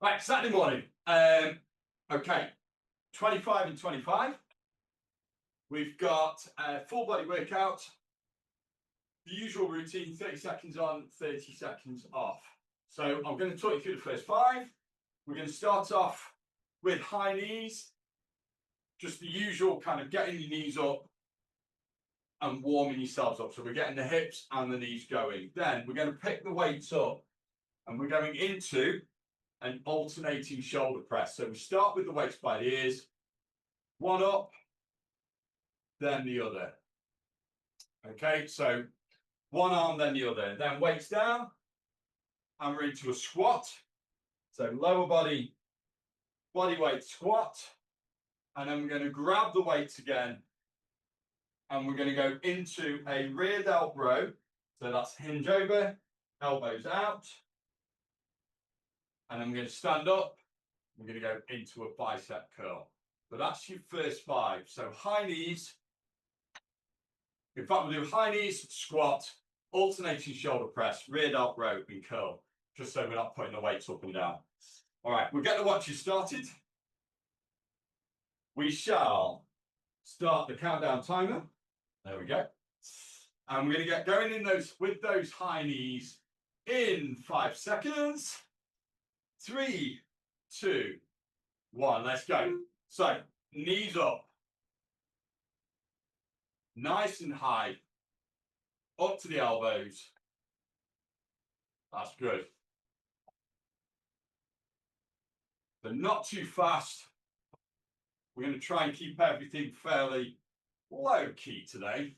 Right, Saturday morning. Okay, 25 and 25. We've got a full body workout. The usual routine, 30 seconds on, 30 seconds off. So I'm going to talk you through the first five. We're going to start off with high knees. Just the usual kind of getting your knees up and warming yourselves up. So we're getting the hips and the knees going. Then we're going to pick the weights up and we're going into an alternating shoulder press. So we start with the weights by the ears, one up, then the other. Okay, so one arm, then the other. Then weights down, and we're into a squat. So lower body, body weight squat. And then we're going to grab the weights again. And we're going to go into a rear delt row. So that's hinge over, elbows out. And then we're going to stand up. We're going to go into a bicep curl. So that's your first five. So high knees. In fact, we'll do high knees, squat, alternating shoulder press, rear delt row, and curl. Just so we're not putting the weights up and down. All right, we'll get the watches started. We shall start the countdown timer. There we go. And we're going to get going in with those high knees in 5 seconds. 3, 2, 1. Let's go. So, knees up. Nice and high. Up to the elbows. That's good. But not too fast. We're going to try and keep everything fairly low key today.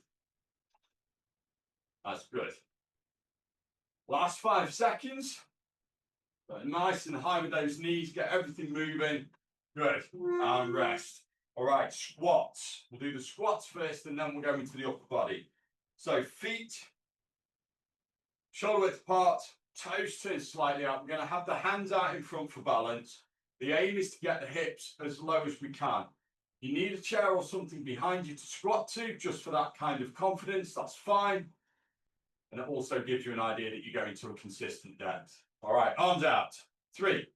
That's good. Last 5 seconds. But nice and high with those knees. Get everything moving. Good. And rest. All right, squats. We'll do the squats first and then we'll go into the upper body. So feet, shoulder width apart, toes turned slightly up. We're going to have the hands out in front for balance. The aim is to get the hips as low as we can. You need a chair or something behind you to squat to, just for that kind of confidence. That's fine. And it also gives you an idea that you're going to a consistent depth. All right, arms out. 3,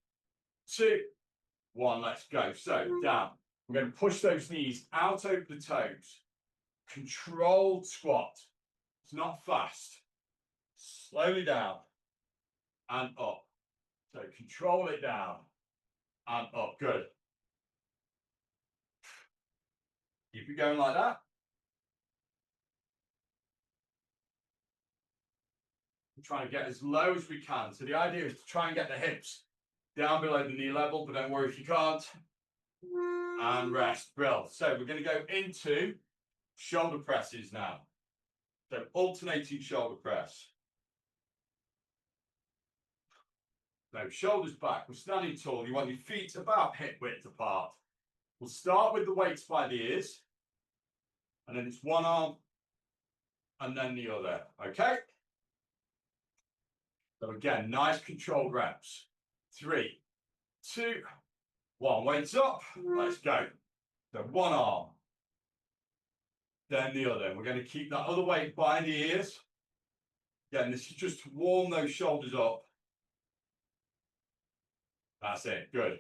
2, 1, let's go. So down. We're going to push those knees out over the toes. Controlled squat. It's not fast. Slowly down and up. So control it down and up. Good. Keep it going like that. We're trying to get as low as we can. So the idea is to try and get the hips down below the knee level, but don't worry if you can't. And rest. Brilliant. So we're going to go into shoulder presses now. So alternating shoulder press. So shoulders back. We're standing tall. You want your feet about hip width apart. We'll start with the weights by the ears. And then it's one arm and then the other. Okay? So again, nice controlled reps. 3, 2, 1. Weights up. Let's go. So one arm. Then the other. We're going to keep that other weight by the ears. Again, this is just to warm those shoulders up. That's it. Good.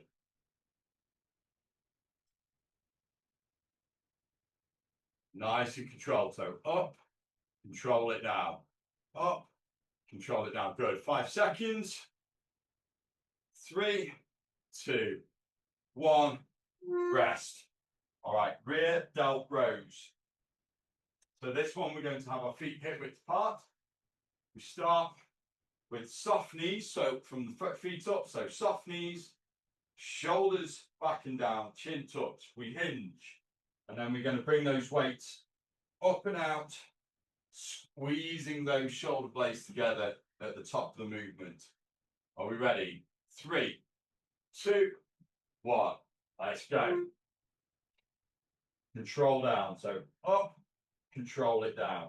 Nice and controlled. So up, control it down. Up, control it down. Good. 5 seconds. 3, 2, 1. Rest. All right. Rear delt rows. So this one, we're going to have our feet hip width apart. We start with soft knees. So from the feet up. So soft knees, shoulders back and down, chin tucked. We hinge. And then we're going to bring those weights up and out, squeezing those shoulder blades together at the top of the movement. Are we ready? 3, 2, 1. Let's go. Control down. So up, control it down.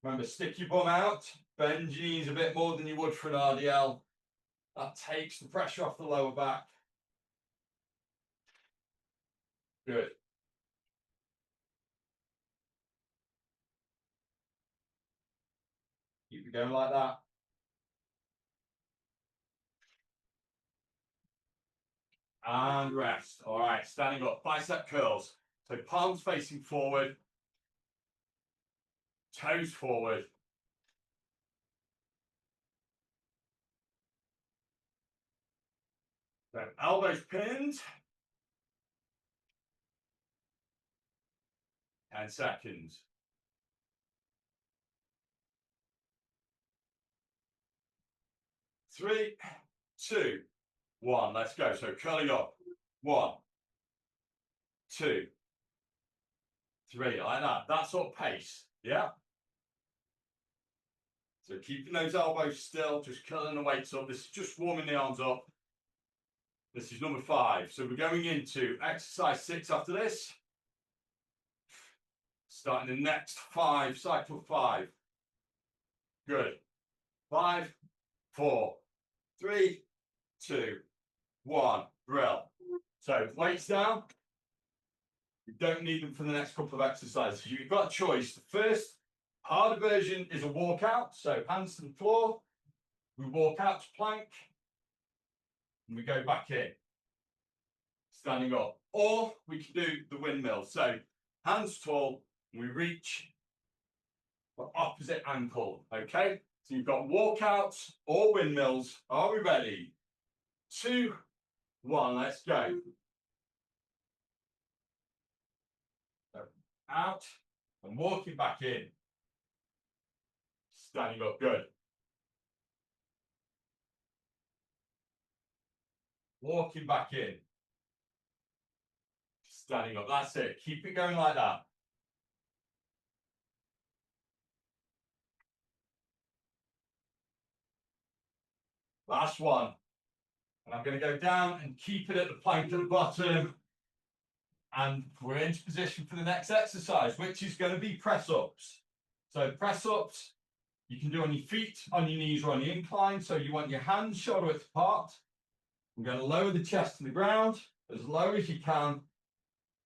Remember, stick your bum out, bend your knees a bit more than you would for an RDL. That takes the pressure off the lower back. Good. Keep it going like that. And rest. All right, standing up, bicep curls. So palms facing forward, toes forward. So elbows pinned. 10 seconds. 3, 2, 1. Let's go. So curling up. 1, 2, 3. Like that. That sort of pace. Yeah. So keeping those elbows still, just curling the weights up. This is just warming the arms up. This is number 5. So we're going into exercise 6 after this. Starting the next 5, cycle 5. Good. 5, 4, 3, 2, 1. Drill. So weights down. You don't need them for the next couple of exercises. You've got a choice. The first harder version is a walkout. So hands to the floor. We walk out to plank. And we go back in. Standing up. Or we can do the windmill. So hands tall. We reach for opposite ankle. Okay? So you've got walkouts or windmills. Are we ready? 2, 1. Let's go. So out and walking back in. Standing up. Good. Walking back in. Standing up. That's it. Keep it going like that. Last one. And I'm going to go down and keep it at the plank at the bottom. And we're into position for the next exercise, which is going to be press-ups. So press-ups, you can do on your feet, on your knees, or on the incline. So you want your hands shoulder width apart. I'm going to lower the chest to the ground as low as you can,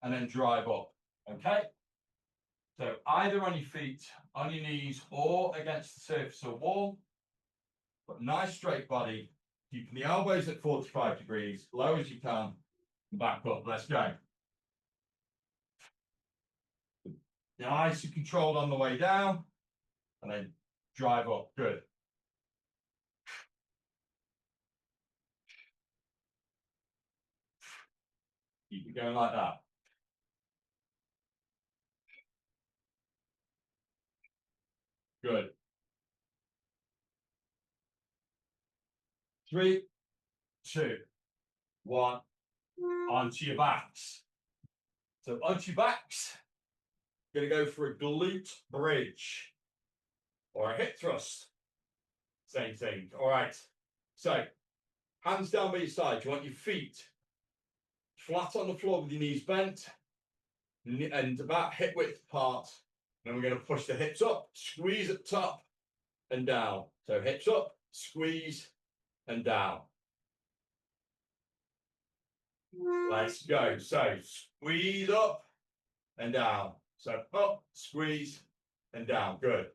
and then drive up. Okay? So either on your feet, on your knees, or against the surface of a wall. But nice straight body. Keeping the elbows at 45 degrees, low as you can, and back up. Let's go. Nice and controlled on the way down, and then drive up. Good. Keep it going like that. Good. 3, 2, 1. Onto your backs. So onto your backs, going to go for a glute bridge or a hip thrust. Same thing. All right. So hands down by your side. You want your feet flat on the floor with your knees bent and about hip width apart. And then we're going to push the hips up, squeeze at the top and down. So hips up, squeeze and down. Let's go. So squeeze up and down. So up, squeeze and down. Good.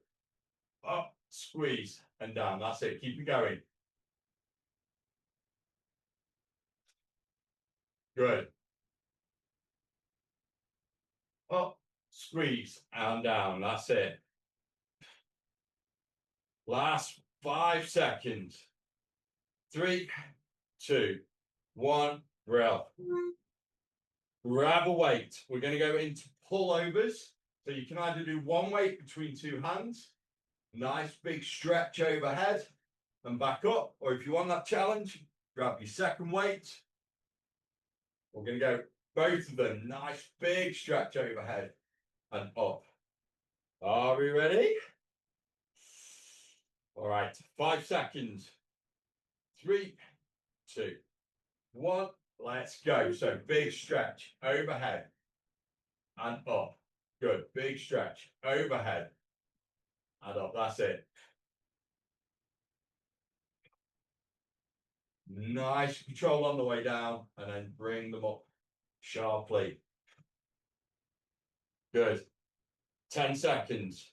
Up, squeeze and down. That's it. Keep it going. Good. Up, squeeze and down. That's it. Last 5 seconds. 3, 2, 1. Drill. Grab a weight. We're going to go into pullovers. So you can either do one weight between 2 hands. Nice big stretch overhead and back up. Or if you want that challenge, grab your second weight. We're going to go both of them. Nice big stretch overhead and up. Are we ready? All right, 5 seconds. 3, 2, 1. Let's go. So big stretch overhead and up. Good. Big stretch overhead and up. That's it. Nice control on the way down and then bring them up sharply. Good. 10 seconds.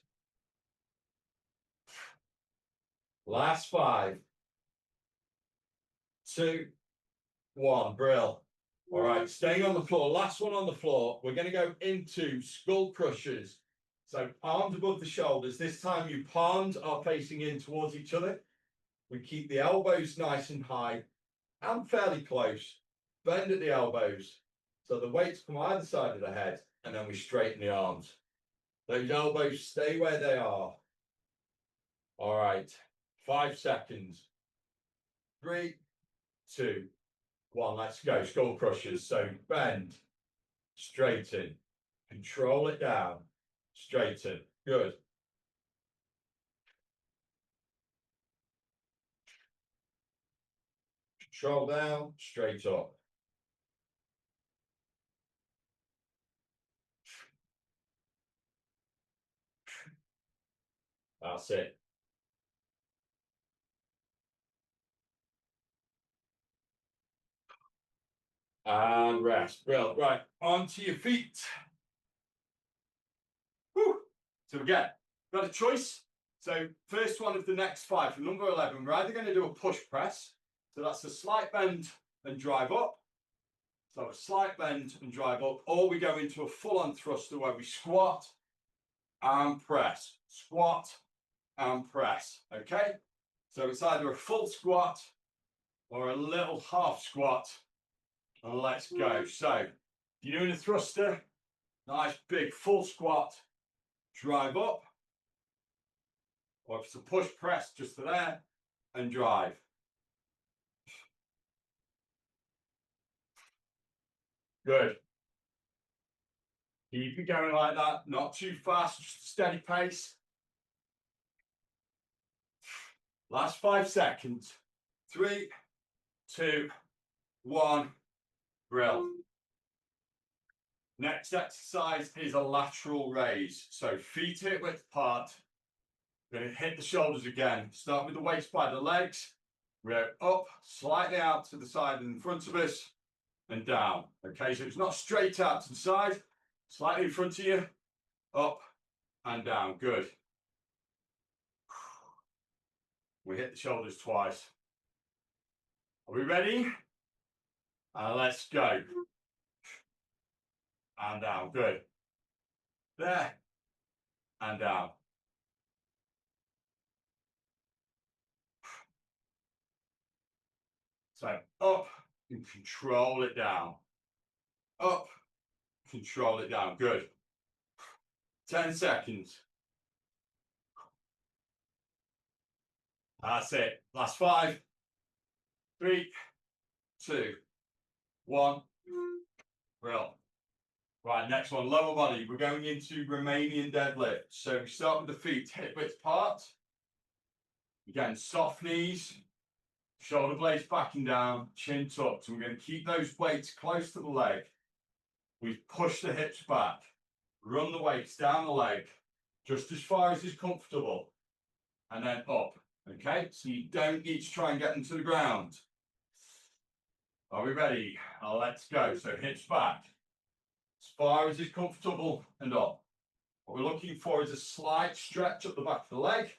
Last 5, 2, 1. Brill. All right, staying on the floor. Last one on the floor. We're going to go into skull crushers. So arms above the shoulders. This time your palms are facing in towards each other. We keep the elbows nice and high and fairly close. Bend at the elbows. So the weights come either side of the head, and then we straighten the arms. Those elbows stay where they are. All right, 5 seconds. 3, 2, 1. Let's go. Skull crushers. So bend, straighten, control it down, straighten. Good. Control down, straight up. That's it. And rest. Well, right, onto your feet. Whew. So again, got a choice. So first one of the next 5, for number 11, we're either going to do a push press. So that's a slight bend and drive up. So a slight bend and drive up, or we go into a full-on thruster where we squat and press, squat and press, okay? So it's either a full squat or a little half squat, and let's go. So if you're doing a thruster, nice big full squat, drive up, or if it's a push press, just to there, and drive. Good. Keep it going like that, not too fast, just a steady pace. Last 5 seconds. 3, 2, 1. Brill. Next exercise is a lateral raise. So feet hip width apart. We're going to hit the shoulders again. Start with the weights by the legs. We go up, slightly out to the side and in front of us, and down. Okay, so it's not straight out to the side, slightly in front of you, up and down. Good. We hit the shoulders twice. Are we ready? Let's go. And down. Good. There. And down. So up and control it down. Up, control it down. Good. 10 seconds. That's it. Last 5, 3, 2, 1. Brill. Right, next one, lower body. We're going into Romanian deadlift. So we start with the feet hip width apart. Again, soft knees, shoulder blades backing down, chin tucked. So we're going to keep those weights close to the leg. We push the hips back, run the weights down the leg, just as far as is comfortable, and then up. Okay, so you don't need to try and get them to the ground. Are we ready? Let's go. So hips back, as far as is comfortable, and up. What we're looking for is a slight stretch up the back of the leg.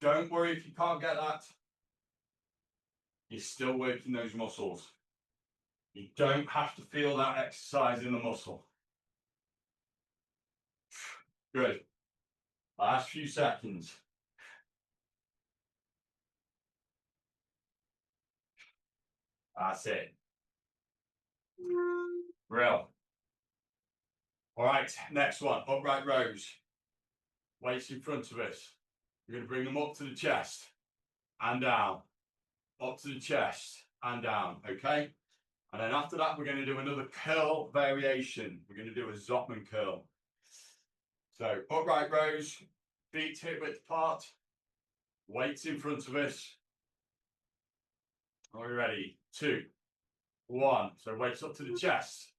Don't worry if you can't get that. You're still working those muscles. You don't have to feel that exercise in the muscle. Good. Last few seconds. That's it. Brill. All right, next one, upright rows. Weights in front of us. We're going to bring them up to the chest and down. Up to the chest and down, okay? And then after that, we're going to do another curl variation. We're going to do a Zottman curl. So upright rows, feet hip width apart, weights in front of us. Are we ready? 2, 1. So weights up to the chest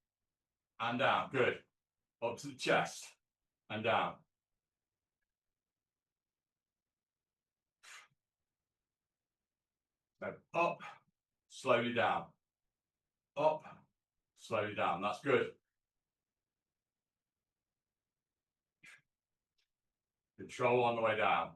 and down. Good. Up to the chest and down. So up, slowly down. Up, slowly down. That's good. Control on the way down.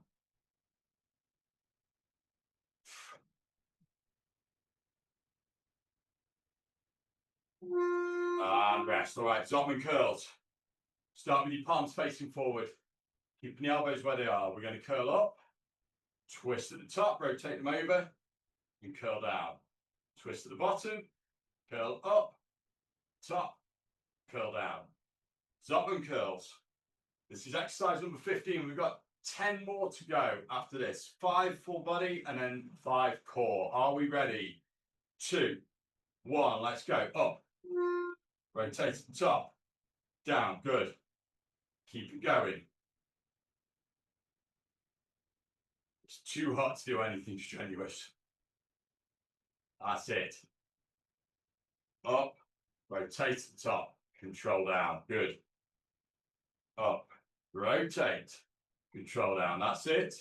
And rest. All right, Zombie curls. Start with your palms facing forward. Keeping the elbows where they are. We're going to curl up, twist at the top, rotate them over, and curl down. Twist at the bottom, curl up, top, curl down. Zombie curls. This is exercise number 15. We've got 10 more to go after this. 5 full body and then 5 core. Are we ready? 2, 1, let's go. Up. Rotate to the top. Down. Good. Keep it going. It's too hot to do anything strenuous. That's it. Up. Rotate to the top. Control down. Good. Up. Rotate. Control down. That's it.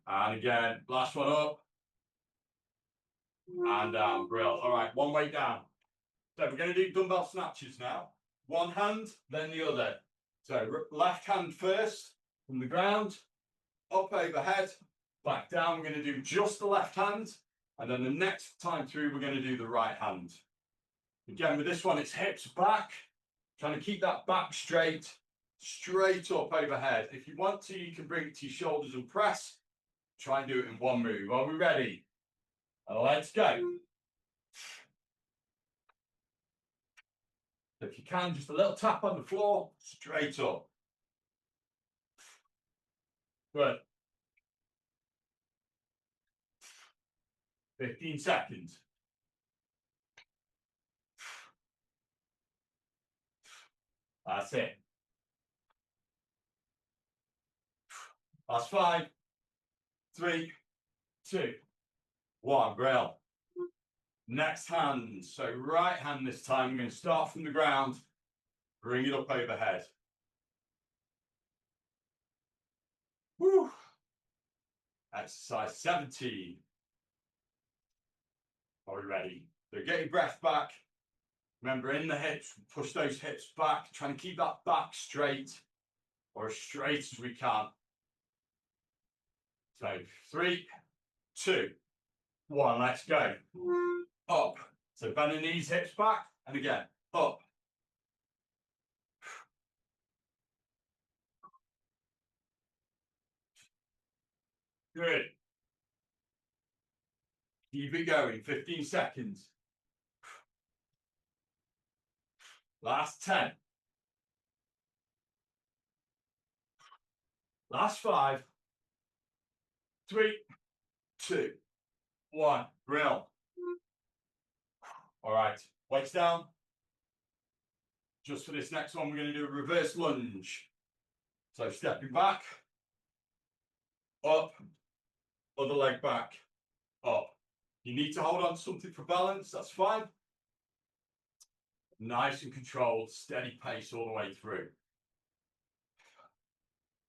And again, last one up. And down. Brill. All right, one way down. So we're going to do dumbbell snatches now. One hand, then the other. So left hand first from the ground, up overhead, back down. We're going to do just the left hand. And then the next time through, we're going to do the right hand. Again, with this one, it's hips back. Trying to keep that back straight up overhead. If you want to, you can bring it to your shoulders and press. Try and do it in one move. Are we ready? Let's go. If you can, just a little tap on the floor, straight up. Good. 15 seconds. That's it. That's 5, 3, 2, 1. Brill. Next hand. So right hand this time. I'm going to start from the ground. Bring it up overhead. Woo. Exercise 17. Are we ready? So get your breath back. Remember, in the hips, push those hips back. Trying to keep that back straight, or as straight as we can. So 3, 2, 1. Let's go. Up. So bend the knees, hips back, and again, up. Good. Keep it going. 15 seconds. Last 10. Last 5. 3, 2, 1. Grill. All right. Weights down. Just for this next one, we're going to do a reverse lunge. So stepping back, up, other leg back, up. You need to hold on to something for balance, that's fine. Nice and controlled, steady pace all the way through.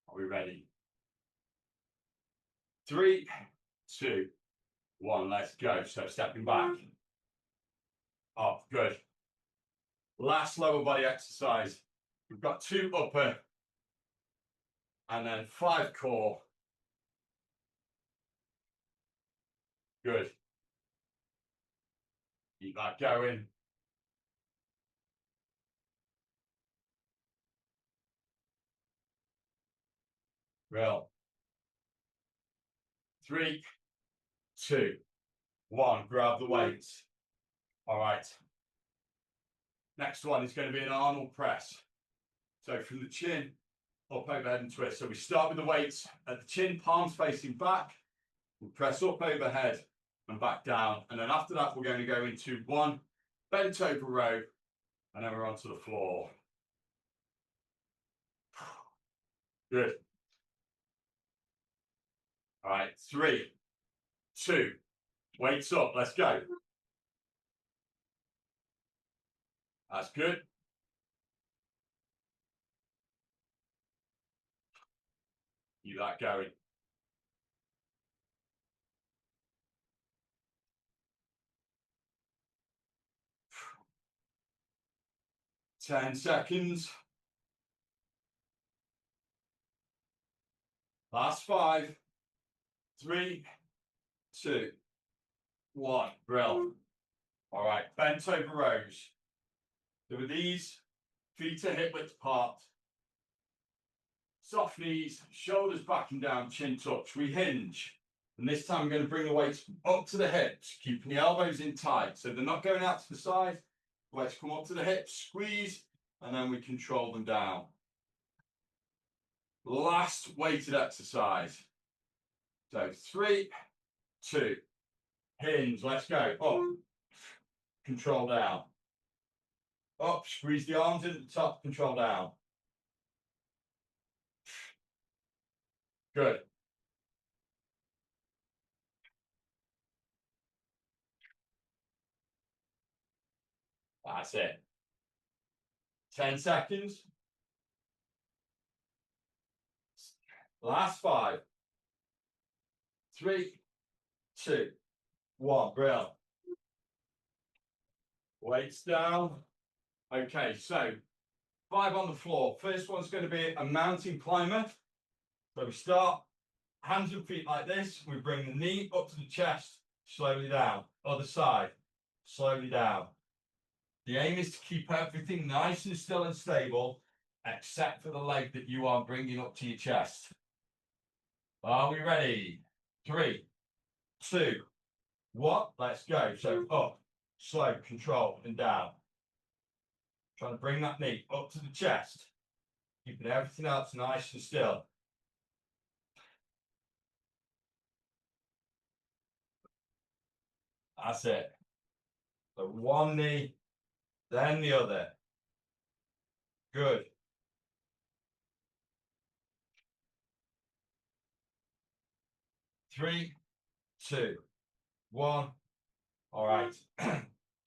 Are we ready? 3, 2, 1, let's go. So stepping back, up, good. Last lower body exercise. We've got 2 upper and then 5 core. Good. Keep that going. Well, 3, 2, 1. Grab the weights. All right. Next one is going to be an Arnold press. So from the chin, up overhead and twist. So we start with the weights at the chin, palms facing back. We'll press up overhead and back down. And then after that, we're going to go into 1 bent over row. And then we're onto the floor. Good. All right, 3, 2, weights up. Let's go. That's good. Keep that going. 10 seconds. Last 5, 3, 2, one. Brilliant. All right, bent over rows. So with these, feet are hip width apart. Soft knees, shoulders back and down, chin tucks. We hinge. And this time I'm going to bring the weights up to the hips, keeping the elbows in tight. So they're not going out to the side. Weights come up to the hips, squeeze, and then we control them down. Last weighted exercise. So 3, 2, hinge. Let's go. Up, control down. Up, squeeze the arms in the top, control down. Good. That's it. 10 seconds. Last 5, 3, 2, 1. Brilliant. Weights down. Okay, so 5 on the floor. First one's going to be a mountain climber. So we start hands and feet like this. We bring the knee up to the chest, slowly down. Other side, slowly down. The aim is to keep everything nice and still and stable, except for the leg that you are bringing up to your chest. Are we ready? 3, 2, 1. Let's go. So up, slow, control, and down. Trying to bring that knee up to the chest, keeping everything else nice and still. That's it. So one knee, then the other. Good. 3, 2, 1. All right.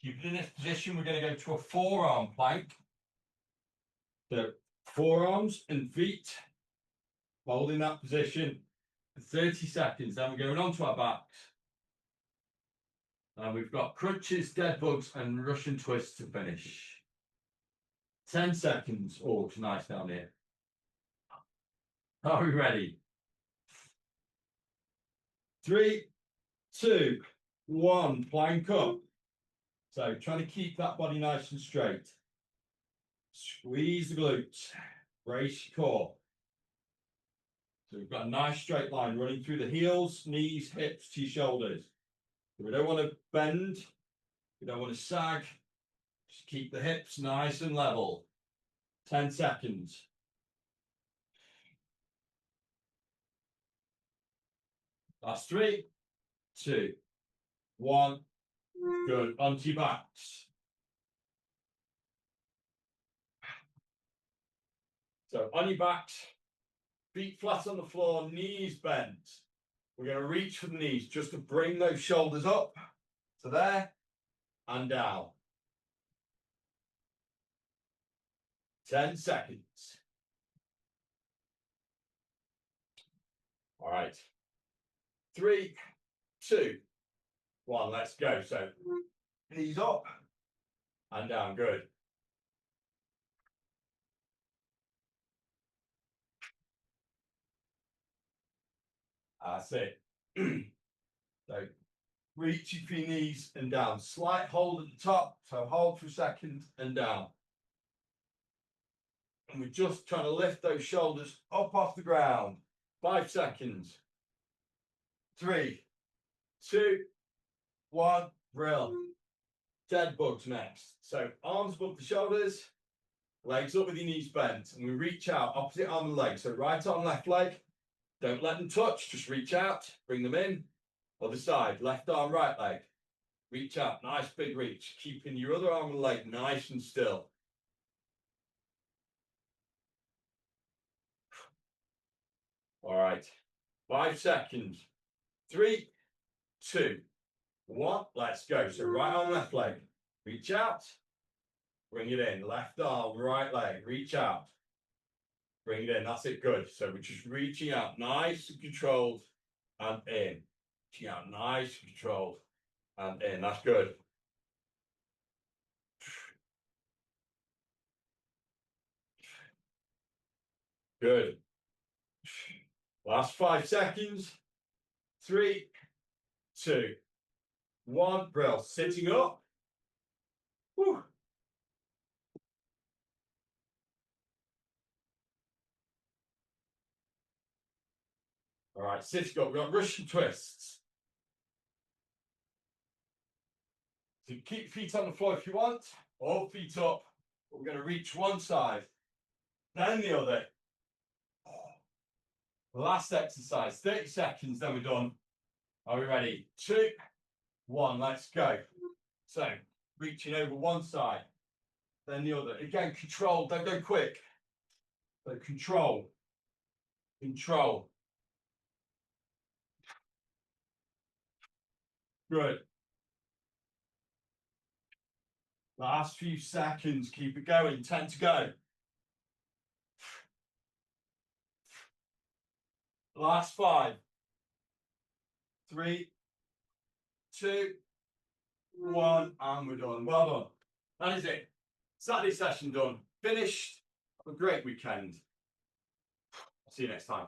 Keep it in this position. We're going to go to a forearm plank. So forearms and feet, holding that position for 30 seconds. Then we're going on to our backs. And we've got crunches, dead bugs, and Russian twists to finish. 10 seconds. Oh, it's nice down here. Are we ready? 3, 2, 1. Plank up. So trying to keep that body nice and straight. Squeeze the glutes. Brace your core. So we've got a nice straight line running through the heels, knees, hips to your shoulders. So we don't want to bend. We don't want to sag. Just keep the hips nice and level. 10 seconds. Last 3, 2, 1. Good. Onto your backs. So on your backs, feet flat on the floor, knees bent. We're going to reach for the knees just to bring those shoulders up to there and down. 10 seconds. All right. 3, 2, 1. Let's go. So knees up and down. Good. That's it. So reaching for your knees and down. Slight hold at the top. So hold for a second and down. And we're just trying to lift those shoulders up off the ground. 5 seconds. 3, 2, 1. Brill. Dead bugs next. So arms above the shoulders, legs up with your knees bent, and we reach out opposite arm and leg. So right arm, left leg. Don't let them touch. Just reach out. Bring them in. Other side. Left arm, right leg. Reach out. Nice big reach. Keeping your other arm and leg nice and still. All right. 5 seconds. 3, 2, 1. Let's go. So right arm, left leg. Reach out. Bring it in. Left arm, right leg. Reach out. Bring it in. That's it. Good. So we're just reaching out nice and controlled and in. Reaching out nice and controlled and in. That's good. Good. Last 5 seconds. 3, 2, 1. Brill. Sitting up. Whew. All right, sitting up. We've got Russian twists. So keep feet on the floor if you want, or feet up. We're going to reach one side, then the other. Last exercise, 30 seconds, then we're done. Are we ready? 2, 1, let's go. So, reaching over one side, then the other. Again, control, don't go quick. So control, control. Good. Last few seconds, keep it going, 10 to go. Last 5, 3, 2, 1, and we're done. Well done. That is it. Saturday session done. Finished. Have a great weekend. I'll see you next time.